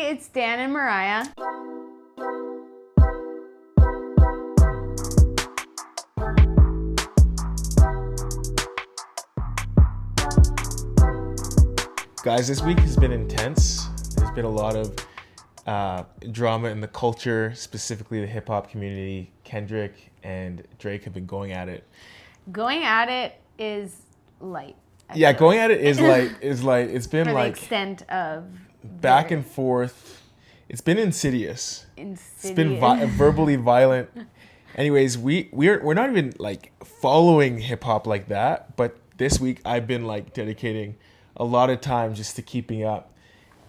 it's Dan and Mariah. Guys, this week has been intense. There's been a lot of drama in the culture, specifically the hip hop community. Kendrick and Drake have been going at it. Going at it is light. Going at it is like it's been for like the extent of back and forth. It's been insidious. It's been verbally violent. Anyways, we're not even like following hip hop like that, but this week I've been like dedicating a lot of time just to keeping up.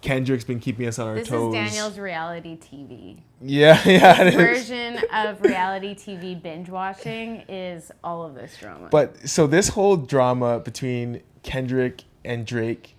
Kendrick's been keeping us on our toes. This is Daniel's reality TV. Yeah. His version of reality TV binge watching is all of this drama. But so this whole drama between Kendrick and Drake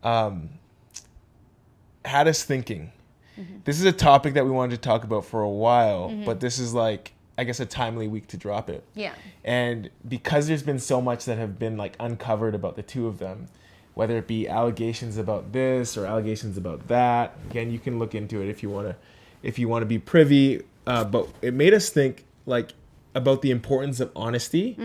had us thinking. Mm-hmm. This is a topic that we wanted to talk about for a while, but this is like, I guess, a timely week to drop it. Yeah. And because there's been so much that have been like uncovered about the two of them, whether it be allegations about this or allegations about that. Again, you can look into it if you want to be privy. But it made us think like about the importance of honesty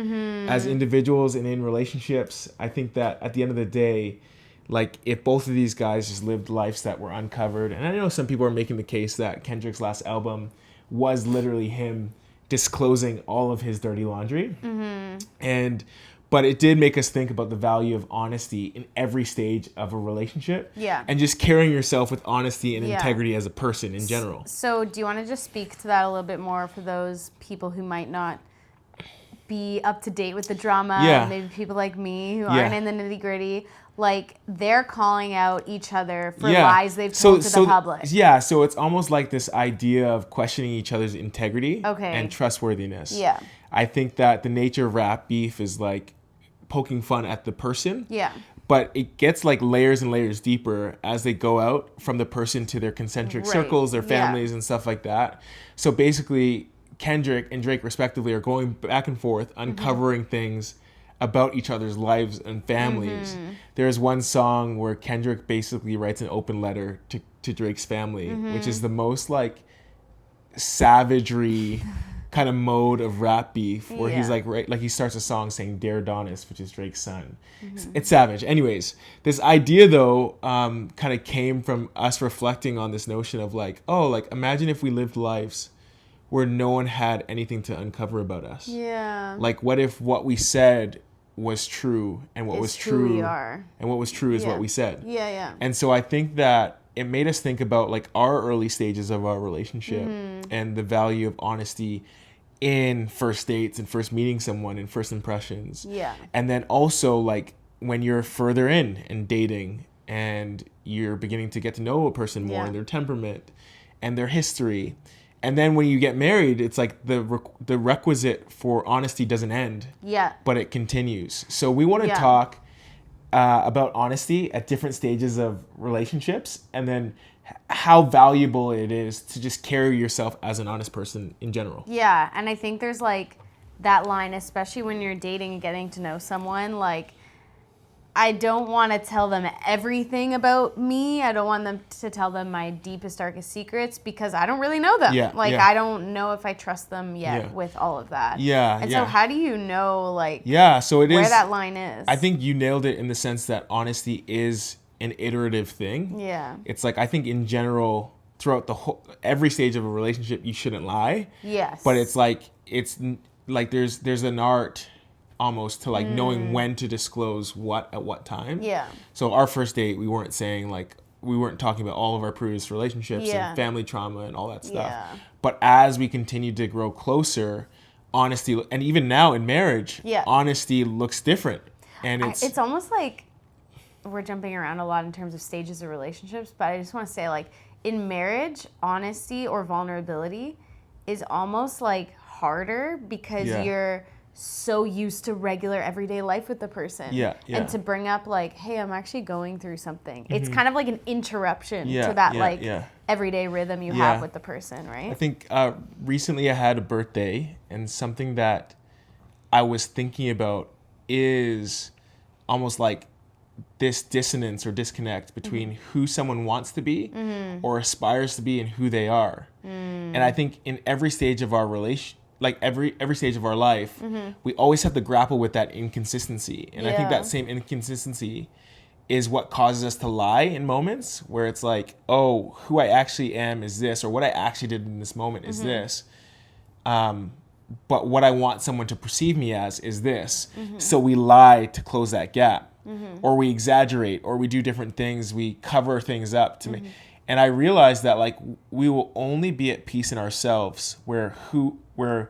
as individuals and in relationships. I think that at the end of the day, like if both of these guys just lived lives that were uncovered, and I know some people are making the case that Kendrick's last album was literally him disclosing all of his dirty laundry. But it did make us think about the value of honesty in every stage of a relationship. Yeah. And just carrying yourself with honesty and integrity as a person in general. So do you want to just speak to that a little bit more for those people who might not be up to date with the drama? Yeah. Maybe people like me who aren't in the nitty gritty. Like, they're calling out each other for lies they've told to the public. Yeah, so it's almost like this idea of questioning each other's integrity and trustworthiness. Yeah. I think that the nature of rap beef is like poking fun at the person. Yeah. But it gets like layers and layers deeper as they go out from the person to their concentric circles, their families and stuff like that. So basically, Kendrick and Drake respectively are going back and forth, uncovering things about each other's lives and families. There's one song where Kendrick basically writes an open letter to Drake's family, which is the most like savagery kind of mode of rap beef where he's like, he starts a song saying "Dear Adonis," which is Drake's son. It's savage. Anyways, this idea though kind of came from us reflecting on this notion of like, imagine if we lived lives where no one had anything to uncover about us. Yeah. Like, what if what we said was true, and what was true, and what was true is what we said. Yeah. And so I think that it made us think about like our early stages of our relationship and the value of honesty in first dates and first meeting someone and first impressions. Yeah. And then also like when you're further in dating and you're beginning to get to know a person more and their temperament and their history. And then when you get married, it's like the requisite for honesty doesn't end. Yeah. But it continues. So we want to talk about honesty at different stages of relationships, and then how valuable it is to just carry yourself as an honest person in general. Yeah, and I think there's like that line, especially when you're dating and getting to know someone, like, I don't want to tell them everything about me. I don't want them to tell them my deepest, darkest secrets because I don't really know them. I don't know if I trust them yet with all of that. So how do you know, like, so where that line is? I think you nailed it in the sense that honesty is an iterative thing. Yeah. It's like, I think in general, throughout every stage of a relationship, you shouldn't lie. Yes. But it's like there's an art almost to like knowing when to disclose what at what time. Yeah. So our first date, we weren't talking about all of our previous relationships and family trauma and all that stuff. Yeah. But as we continued to grow closer, honesty, and even now in marriage, honesty looks different. And it's almost like we're jumping around a lot in terms of stages of relationships, but I just want to say, like, in marriage, honesty or vulnerability is almost like harder because you're so used to regular everyday life with the person. And to bring up like, hey, I'm actually going through something. It's kind of like an interruption to that everyday rhythm you have with the person, right? I think recently I had a birthday, and something that I was thinking about is almost like this dissonance or disconnect between who someone wants to be or aspires to be and who they are. And I think in every stage of our relation, like every stage of our life, we always have to grapple with that inconsistency. And I think that same inconsistency is what causes us to lie in moments where it's like, oh, who I actually am is this, or what I actually did in this moment is this. But what I want someone to perceive me as is this. So we lie to close that gap. Or we exaggerate, or we do different things. We cover things up to make. And I realized that like we will only be at peace in ourselves where we're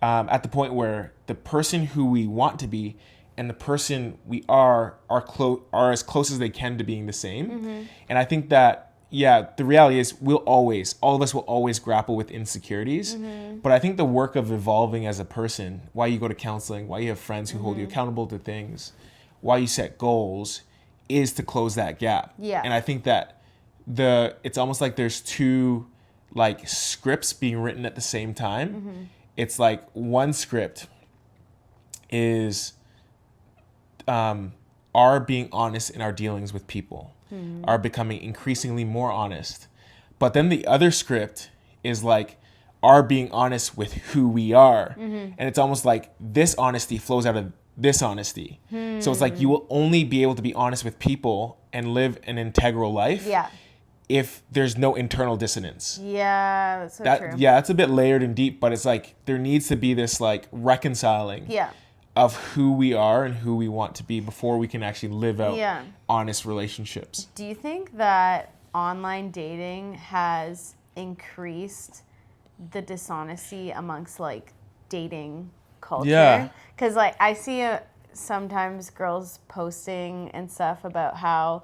at the point where the person who we want to be and the person we are as close as they can to being the same. And I think that, yeah, the reality is all of us will always grapple with insecurities. But I think the work of evolving as a person, why you go to counseling, why you have friends who hold you accountable to things, why you set goals, is to close that gap. Yeah. And I think that it's almost like there's two like scripts being written at the same time. It's like one script is our being honest in our dealings with people, are becoming increasingly more honest. But then the other script is like our being honest with who we are. And it's almost like this honesty flows out of this honesty. So it's like you will only be able to be honest with people and live an integral life if there's no internal dissonance. Yeah, that's so true. Yeah, that's a bit layered and deep, but it's like there needs to be this like reconciling of who we are and who we want to be before we can actually live out honest relationships. Do you think that online dating has increased the dishonesty amongst like dating culture? Yeah. Because like I see sometimes girls posting and stuff about how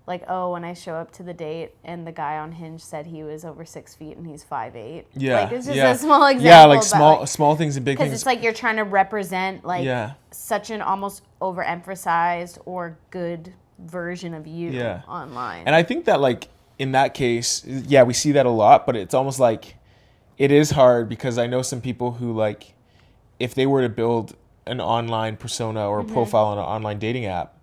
like, oh, when I show up to the date and the guy on Hinge said he was over 6 feet and he's 5'8". Yeah. Like it's just a small example. Yeah, like small things and big things. Because it's like you're trying to represent like such an almost overemphasized or good version of you online. And I think that like in that case, yeah, we see that a lot, but it's almost like it is hard because I know some people who like, if they were to build an online persona or a profile on an online dating app,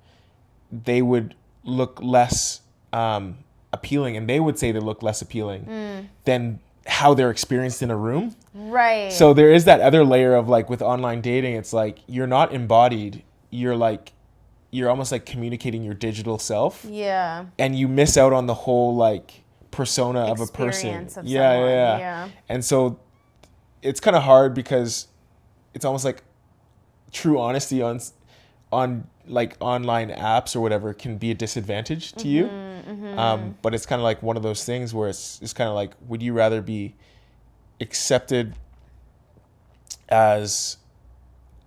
they would look less appealing, and they would say they look less appealing than how they're experienced in a room. Right. So there is that other layer of like with online dating, it's like you're not embodied. You're almost like communicating your digital self. Yeah. And you miss out on the whole like persona of a person. Of yeah. And so it's kind of hard because it's almost like true honesty on like online apps or whatever can be a disadvantage to you. But it's kind of like one of those things where it's kind of like, would you rather be accepted as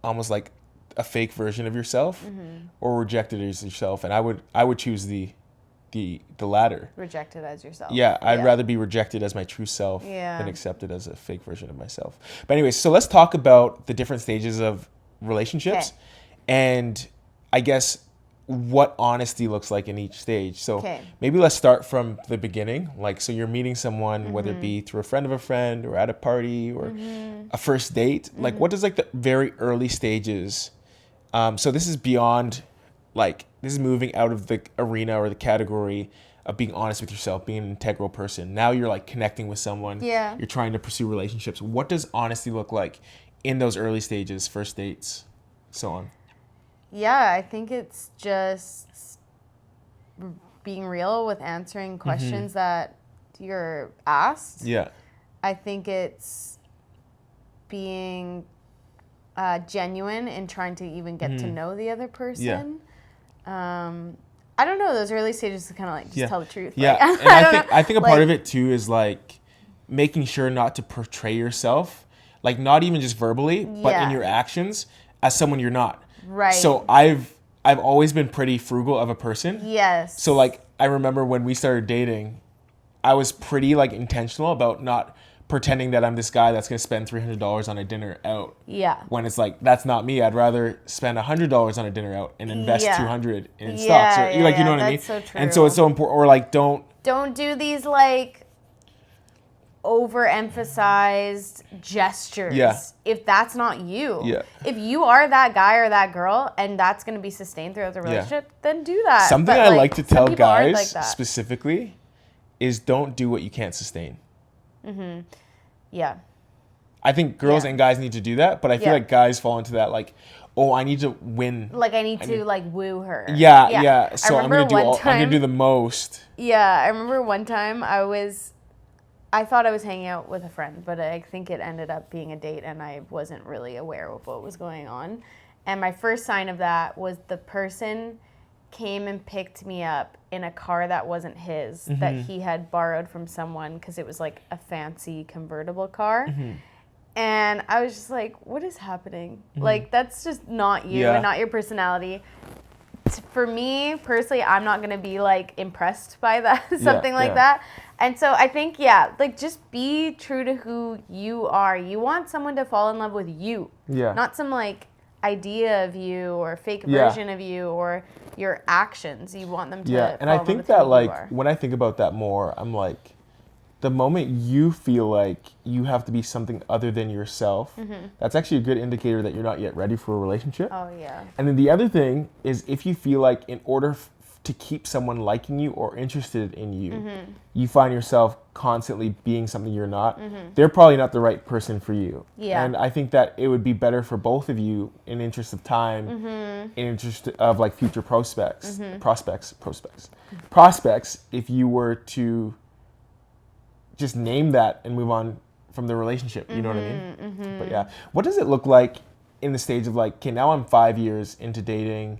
almost like a fake version of yourself or rejected as yourself? And I would choose the latter. Rejected as yourself. Yeah, I'd rather be rejected as my true self than accepted as a fake version of myself. But anyways, so let's talk about the different stages of relationships and I guess what honesty looks like in each stage. So maybe let's start from the beginning. Like, so you're meeting someone, whether it be through a friend of a friend or at a party or a first date. Like, what does like the very early stages? So this is beyond, like, this is moving out of the arena or the category of being honest with yourself, being an integral person. Now you're like connecting with someone. Yeah. You're trying to pursue relationships. What does honesty look like in those early stages, first dates, so on? Yeah, I think it's just being real with answering questions that you're asked. Yeah. I think it's being genuine in trying to even get to know the other person. I don't know, those early stages to kind of like just tell the truth. Yeah, like, and I think a part of it too is like making sure not to portray yourself, like not even just verbally, but in your actions as someone you're not. Right. So I've always been pretty frugal of a person. Yes. So like I remember when we started dating, I was pretty like intentional about not pretending that I'm this guy that's going to spend $300 on a dinner out. Yeah. When it's like, that's not me. I'd rather spend $100 on a dinner out and invest $200 in stocks. Or, like, you know what I mean? That's so true. And so it's so important. Or like, don't do these like overemphasized gestures. Yeah. If that's not you. Yeah. If you are that guy or that girl and that's going to be sustained throughout the relationship, then do that. Something But, I like to tell some people aren't guys like that. specifically is don't do what you can't sustain. Yeah. I think girls and guys need to do that, but I feel like guys fall into that like, oh, I need to win. Like I need to like woo her. Yeah. So I'm remember gonna do the most. Yeah, I remember one time I thought I was hanging out with a friend, but I think it ended up being a date and I wasn't really aware of what was going on. And my first sign of that was the person came and picked me up in a car that wasn't his, that he had borrowed from someone because it was like a fancy convertible car. And I was just like, what is happening? Like, that's just not you and not your personality. For me, personally, I'm not going to be, like, impressed by that, something like that. And so I think, like, just be true to who you are. You want someone to fall in love with you. Yeah. Not some, like, idea of you or fake version of you or your actions. You want them to fall and I in love think with that, who you like, are. when I think about that more, I'm like, the moment you feel like you have to be something other than yourself, that's actually a good indicator that you're not yet ready for a relationship. Oh, yeah. And then the other thing is if you feel like in order to keep someone liking you or interested in you, you find yourself constantly being something you're not, they're probably not the right person for you. Yeah. And I think that it would be better for both of you in interest of time, in interest of like future prospects, if you were to just name that and move on from the relationship. You know what I mean? But yeah, what does it look like in the stage of like, okay, now I'm 5 years into dating,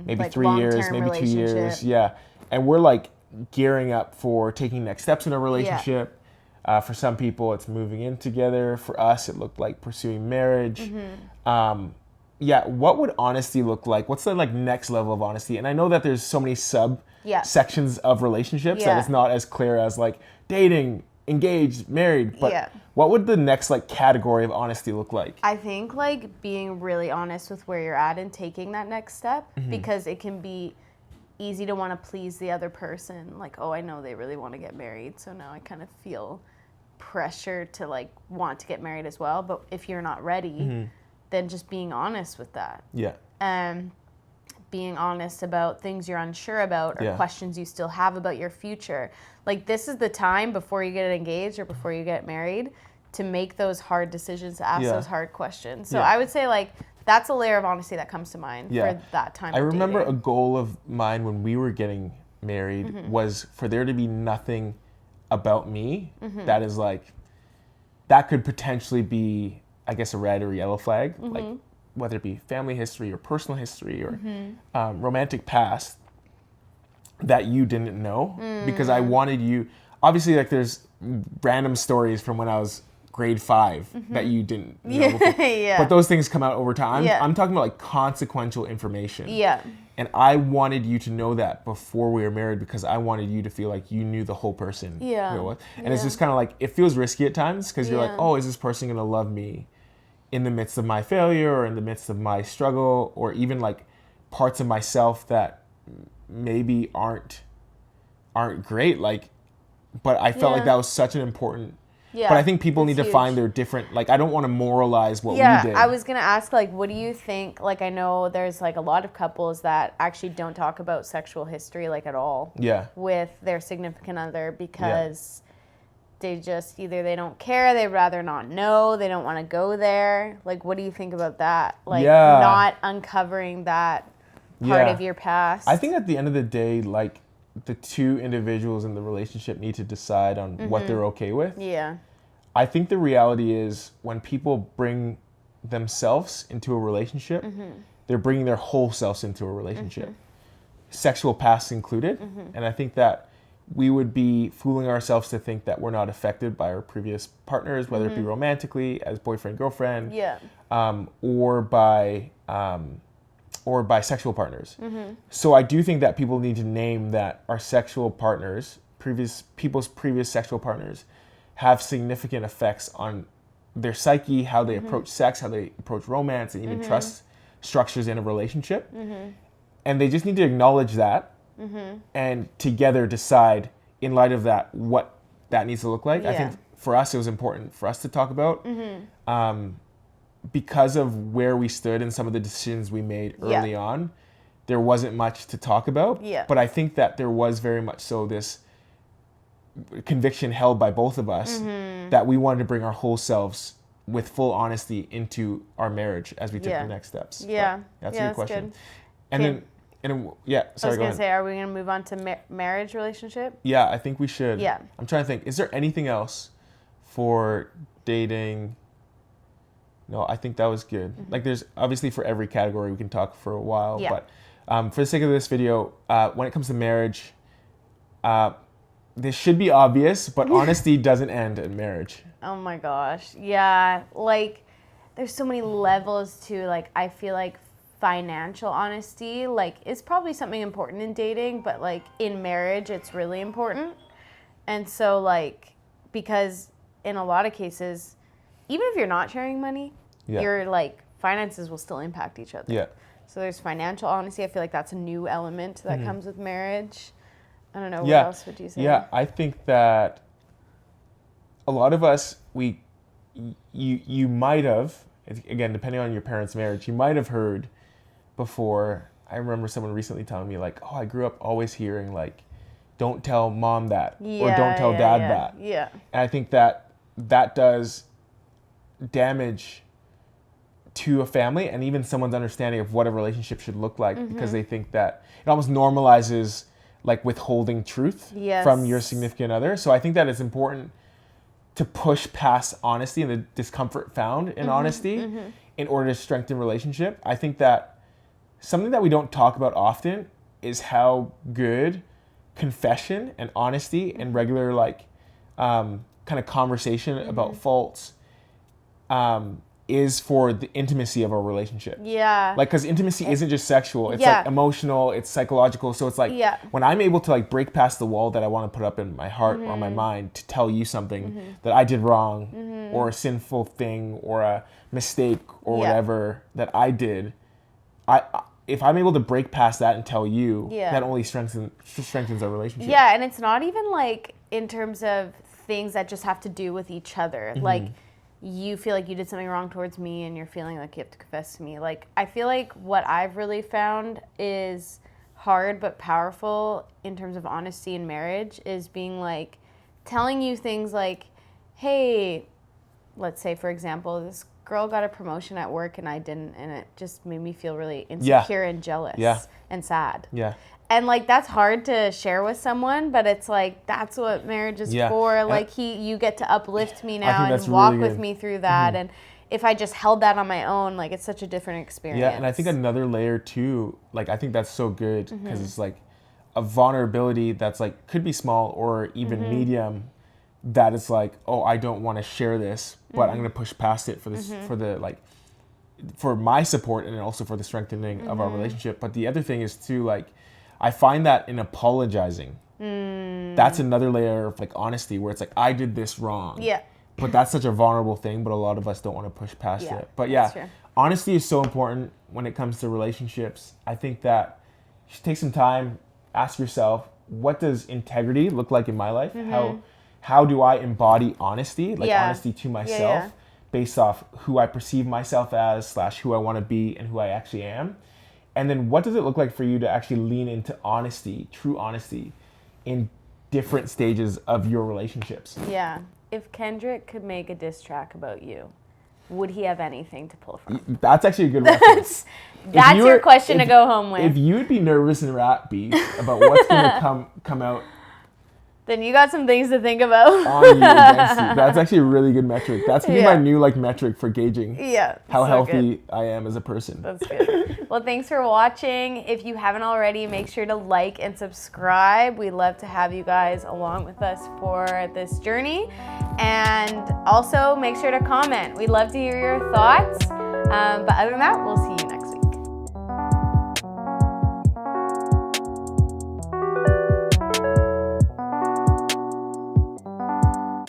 maybe Like 3 years, long-term maybe 2 years. relationship. Yeah. And we're like gearing up for taking next steps in a relationship. For some people, it's moving in together. For us, it looked like pursuing marriage. What would honesty look like? What's the like next level of honesty? And I know that there's so many sections of relationships that it's not as clear as like dating, engaged, married, but what would the next like category of honesty look like? I think like being really honest with where you're at and taking that next step, because it can be easy to want to please the other person. Like, oh, I know they really want to get married, so now I kind of feel pressure to like want to get married as well. But if you're not ready, then just being honest with that. Being honest about things you're unsure about or questions you still have about your future. Like, this is the time before you get engaged or before you get married to make those hard decisions, to ask those hard questions. So I would say, like, that's a layer of honesty that comes to mind for that time I of remember dating. a goal of mine when we were getting married was for there to be nothing about me that is like, that could potentially be, I guess, a red or yellow flag. Like, whether it be family history or personal history or romantic past that you didn't know, because I wanted you, obviously like there's random stories from when I was grade 5 that you didn't know before. But those things come out over time. I'm talking about like consequential information. And I wanted you to know that before we were married because I wanted you to feel like you knew the whole person. Who it was. And it's just kind of like, it feels risky at times because you're like, oh, is this person going to love me in the midst of my failure or in the midst of my struggle, or even like parts of myself that maybe aren't great, like, but I felt like that was such an important but I think people need to find their different, like, I don't want to moralize what we did. I was gonna ask, like, what do you think, like, I know there's like a lot of couples that actually don't talk about sexual history like at all with their significant other because they just either they don't care, they'd rather not know, they don't want to go there. Like, what do you think about that? Like, not uncovering that part of your past. I think at the end of the day, like, the two individuals in the relationship need to decide on what they're okay with. I think the reality is when people bring themselves into a relationship, they're bringing their whole selves into a relationship, sexual past included. And I think that we would be fooling ourselves to think that we're not affected by our previous partners, whether it be romantically, as boyfriend, girlfriend, or by sexual partners. So I do think that people need to name that our sexual partners, people's previous sexual partners, have significant effects on their psyche, how they approach sex, how they approach romance, and even trust structures in a relationship. And they just need to acknowledge that and together decide, in light of that, what that needs to look like. I think for us, it was important for us to talk about. Because of where we stood and some of the decisions we made early on, there wasn't much to talk about. Yeah. But I think that there was very much so this conviction held by both of us that we wanted to bring our whole selves with full honesty into our marriage as we took the next steps. Yeah. But that's yeah, a good question. Good. And Okay. then, sorry, I was go going to ahead. say, are we going to move on to marriage relationship? Yeah, I think we should. Yeah. I'm trying to think. Is there anything else for dating? No, I think that was good. Like, there's obviously for every category we can talk for a while. Yeah. But for the sake of this video, when it comes to marriage, this should be obvious, but honesty doesn't end in marriage. Oh my gosh. Yeah. Like, there's so many levels to, like, I feel like financial honesty, like, is probably something important in dating, but, like, in marriage, it's really important. And so, like, because in a lot of cases, even if you're not sharing money, your, like, finances will still impact each other. Yeah. So there's financial honesty. I feel like that's a new element that comes with marriage. I don't know. What Yeah. else would you say? Yeah, I think that a lot of us, you might have, again, depending on your parents' marriage, you might have heard before. I remember someone recently telling me, like, oh, I grew up always hearing, like, don't tell mom that, or don't tell dad that. Yeah. And I think that does damage to a family and even someone's understanding of what a relationship should look like, because they think that it almost normalizes, like, withholding truth from your significant other. So I think that it's important to push past honesty and the discomfort found in honesty in order to strengthen relationship. I think that something that we don't talk about often is how good confession and honesty and regular, like, kind of conversation about faults is for the intimacy of our relationship. Yeah. Like, because intimacy isn't just sexual. It's Yeah. like emotional, it's psychological. So it's like when I'm able to, like, break past the wall that I want to put up in my heart or my mind to tell you something that I did wrong or a sinful thing or a mistake or whatever that I did, if I'm able to break past that and tell you, that only strengthens our relationship. Yeah, and it's not even, like, in terms of things that just have to do with each other. Like, you feel like you did something wrong towards me and you're feeling like you have to confess to me. Like, I feel like what I've really found is hard but powerful in terms of honesty in marriage is being, like, telling you things like, hey, let's say, for example, this girl got a promotion at work and I didn't, and it just made me feel really insecure and jealous and sad. Yeah. And, like, that's hard to share with someone, but it's like, that's what marriage is for. Like, you get to uplift me now and walk really with me through that. And if I just held that on my own, like, it's such a different experience. Yeah, and I think another layer too, like, I think that's so good because it's like a vulnerability that's, like, could be small or even medium, that it's like, oh, I don't want to share this, but I'm going to push past it for this, for the, like, for my support and also for the strengthening of our relationship. But the other thing is too, like, I find that in apologizing, that's another layer of, like, honesty where it's like, I did this wrong. Yeah. But that's such a vulnerable thing, but a lot of us don't want to push past it. But true. Honesty is so important when it comes to relationships. I think that you should take some time, ask yourself, what does integrity look like in my life? How do I embody honesty, like honesty to myself, based off who I perceive myself as / who I want to be and who I actually am? And then what does it look like for you to actually lean into honesty, true honesty, in different stages of your relationships? Yeah. If Kendrick could make a diss track about you, would he have anything to pull from? That's actually a good reference. That's your question to go home with. If you would be nervous in rap beef about what's going to come out, then you got some things to think about. On you, against you. That's actually a really good metric. That's going to be my new, like, metric for gauging how healthy I am as a person. That's good. Well, thanks for watching. If you haven't already, make sure to like and subscribe. We'd love to have you guys along with us for this journey. And also make sure to comment. We'd love to hear your thoughts. But other than that, we'll see you